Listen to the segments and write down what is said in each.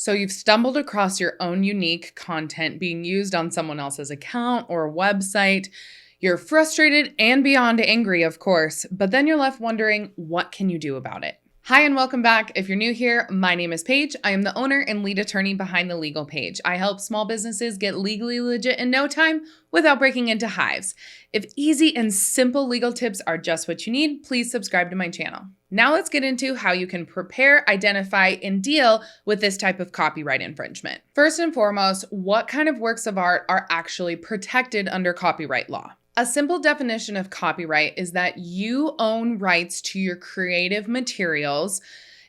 So you've stumbled across your own unique content being used on someone else's account or website. You're frustrated and beyond angry, of course, but then you're left wondering, what can you do about it? Hi, and welcome back. If you're new here, my name is Paige. I am the owner and lead attorney behind The Legal Paige. I help small businesses get legally legit in no time without breaking into hives. If easy and simple legal tips are just what you need, please subscribe to my channel. Now let's get into how you can prepare, identify, and deal with this type of copyright infringement. First and foremost, what kind of works of art are actually protected under copyright law? A simple definition of copyright is that you own rights to your creative materials,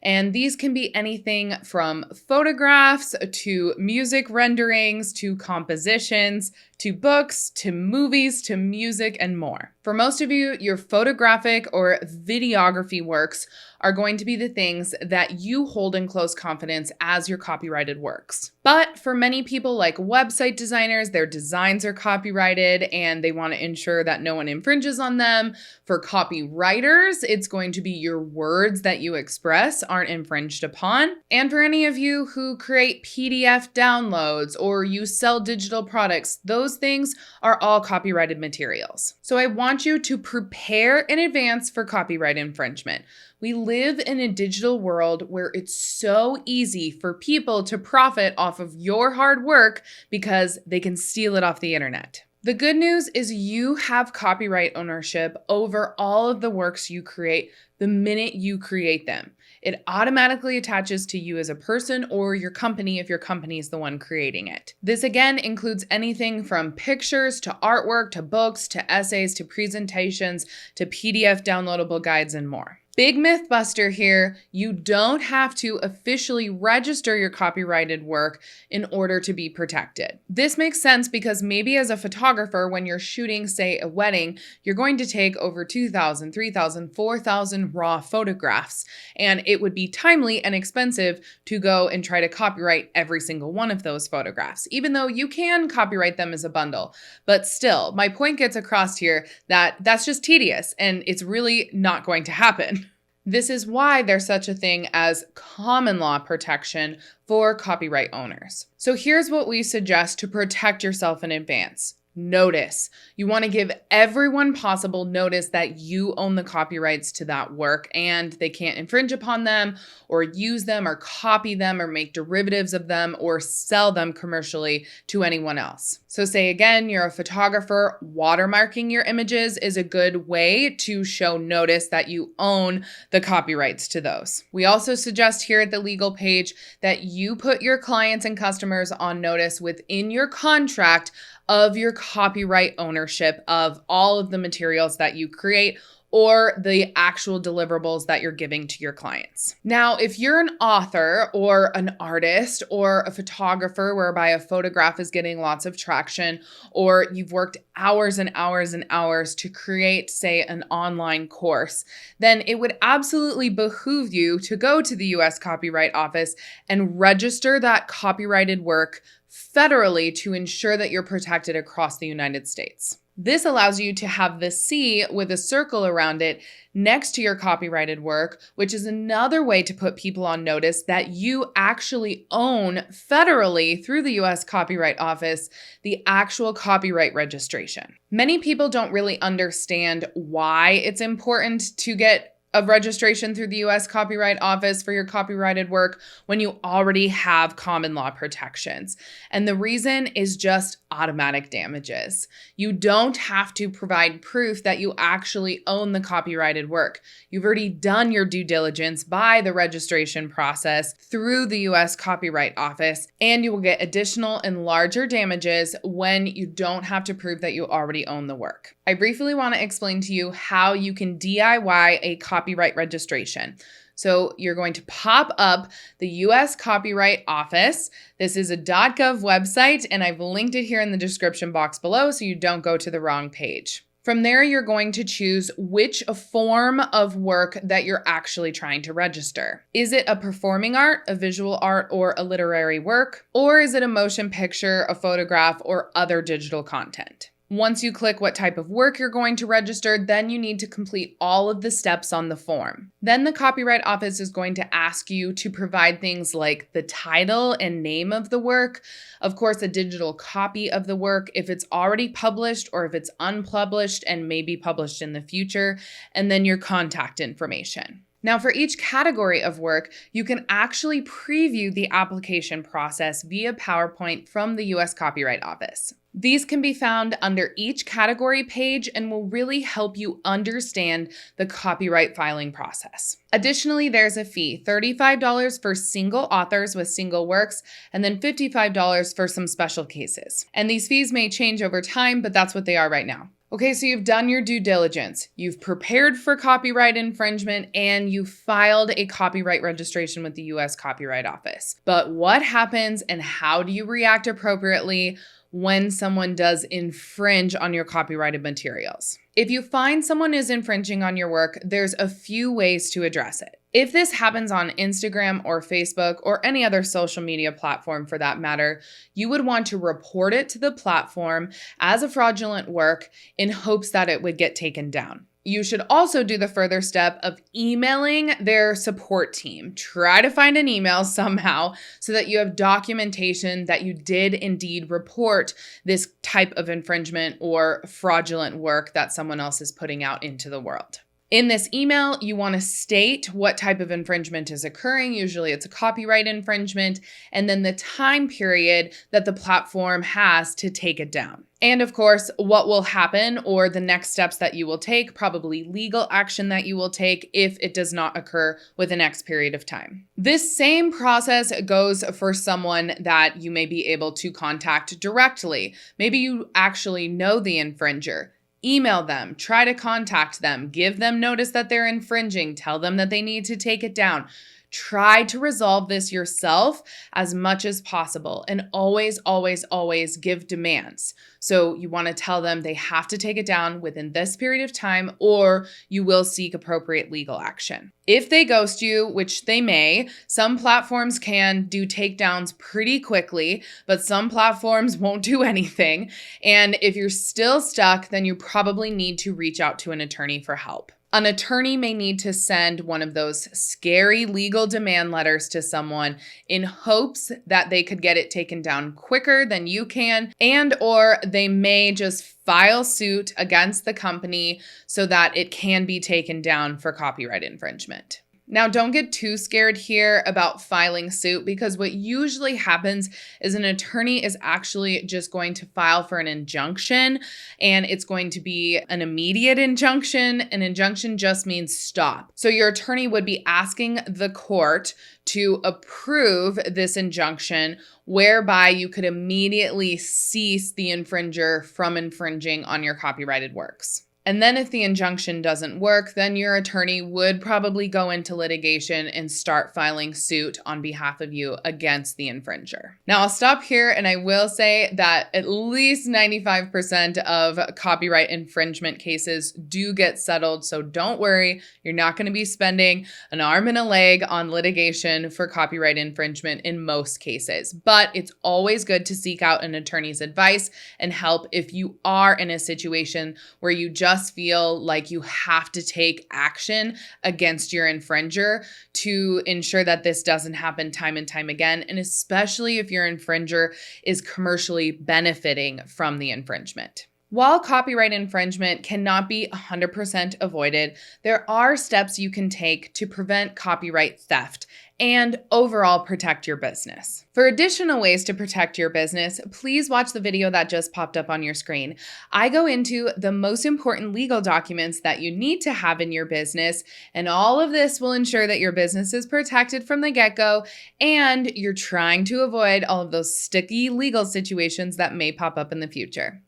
and these can be anything from photographs to music renderings to compositions to books to movies to music and more. For most of you, your photographic or videography works are going to be the things that you hold in close confidence as your copyrighted works. But for many people like website designers, their designs are copyrighted and they want to ensure that no one infringes on them. For copywriters, it's going to be your words that you express aren't infringed upon. And for any of you who create PDF downloads or you sell digital products, those things are all copyrighted materials. So I want you to prepare in advance for copyright infringement. We live in a digital world where it's so easy for people to profit off of your hard work because they can steal it off the internet. The good news is you have copyright ownership over all of the works you create the minute you create them. It automatically attaches to you as a person or your company if your company is the one creating it. This again includes anything from pictures to artwork to books to essays to presentations to PDF downloadable guides and more. Big myth buster here, you don't have to officially register your copyrighted work in order to be protected. This makes sense because maybe as a photographer, when you're shooting, say, a wedding, you're going to take over 2,000, 3,000, 4,000 raw photographs, and it would be timely and expensive to go and try to copyright every single one of those photographs, even though you can copyright them as a bundle. But still, my point gets across here that that's just tedious and it's really not going to happen. This is why there's such a thing as common law protection for copyright owners. So here's what we suggest to protect yourself in advance. Notice. You want to give everyone possible notice that you own the copyrights to that work and they can't infringe upon them or use them or copy them or make derivatives of them or sell them commercially to anyone else. So say again, you're a photographer, watermarking your images is a good way to show notice that you own the copyrights to those. We also suggest here at The Legal Paige that you put your clients and customers on notice within your contract of your copyright ownership of all of the materials that you create or the actual deliverables that you're giving to your clients. Now, if you're an author or an artist or a photographer whereby a photograph is getting lots of traction, or you've worked hours and hours and hours to create, say, an online course, then it would absolutely behoove you to go to the US Copyright Office and register that copyrighted work federally to ensure that you're protected across the United States. This allows you to have the C with a circle around it next to your copyrighted work, which is another way to put people on notice that you actually own federally through the US Copyright Office the actual copyright registration. Many people don't really understand why it's important to get of registration through the US Copyright Office for your copyrighted work when you already have common law protections. And the reason is just automatic damages. You don't have to provide proof that you actually own the copyrighted work. You've already done your due diligence by the registration process through the US Copyright Office, and you will get additional and larger damages when you don't have to prove that you already own the work. I briefly want to explain to you how you can DIY a copyright registration. So you're going to pop up the US Copyright Office. This is a .gov website, and I've linked it here in the description box below so you don't go to the wrong page. From there, you're going to choose which form of work that you're actually trying to register. Is it a performing art, a visual art, or a literary work? Or is it a motion picture, a photograph, or other digital content? Once you click what type of work you're going to register, then you need to complete all of the steps on the form. Then the Copyright Office is going to ask you to provide things like the title and name of the work, of course, a digital copy of the work if it's already published or if it's unpublished and may be published in the future, and then your contact information. Now, for each category of work, you can actually preview the application process via PowerPoint from the US Copyright Office. These can be found under each category page and will really help you understand the copyright filing process. Additionally, there's a fee, $35 for single authors with single works, and then $55 for some special cases. And these fees may change over time, but that's what they are right now. Okay, so you've done your due diligence, you've prepared for copyright infringement, and you filed a copyright registration with the US Copyright Office. But what happens and how do you react appropriately when someone does infringe on your copyrighted materials? If you find someone is infringing on your work, there's a few ways to address it. If this happens on Instagram or Facebook or any other social media platform for that matter, you would want to report it to the platform as a fraudulent work in hopes that it would get taken down. You should also do the further step of emailing their support team. Try to find an email somehow so that you have documentation that you did indeed report this type of infringement or fraudulent work that someone else is putting out into the world. In this email, you want to state what type of infringement is occurring. Usually it's a copyright infringement, and then the time period that the platform has to take it down. And of course, what will happen or the next steps that you will take, probably legal action that you will take if it does not occur within X period of time. This same process goes for someone that you may be able to contact directly. Maybe you actually know the infringer. Email them, try to contact them, give them notice that they're infringing, tell them that they need to take it down. Try to resolve this yourself as much as possible and always, always, always give demands. So you want to tell them they have to take it down within this period of time or you will seek appropriate legal action. If they ghost you, which they may, some platforms can do takedowns pretty quickly, but some platforms won't do anything. And if you're still stuck, then you probably need to reach out to an attorney for help. An attorney may need to send one of those scary legal demand letters to someone in hopes that they could get it taken down quicker than you can, and or they may just file suit against the company so that it can be taken down for copyright infringement. Now, don't get too scared here about filing suit because what usually happens is an attorney is actually just going to file for an injunction and it's going to be an immediate injunction. An injunction just means stop. So your attorney would be asking the court to approve this injunction whereby you could immediately cease the infringer from infringing on your copyrighted works. And then if the injunction doesn't work, then your attorney would probably go into litigation and start filing suit on behalf of you against the infringer. Now I'll stop here and I will say that at least 95% of copyright infringement cases do get settled. So don't worry, you're not going to be spending an arm and a leg on litigation for copyright infringement in most cases. But it's always good to seek out an attorney's advice and help if you are in a situation where you just feel like you have to take action against your infringer to ensure that this doesn't happen time and time again, and especially if your infringer is commercially benefiting from the infringement. While copyright infringement cannot be 100% avoided, there are steps you can take to prevent copyright theft and overall protect your business. For additional ways to protect your business, please watch the video that just popped up on your screen. I go into the most important legal documents that you need to have in your business, and all of this will ensure that your business is protected from the get-go and you're trying to avoid all of those sticky legal situations that may pop up in the future.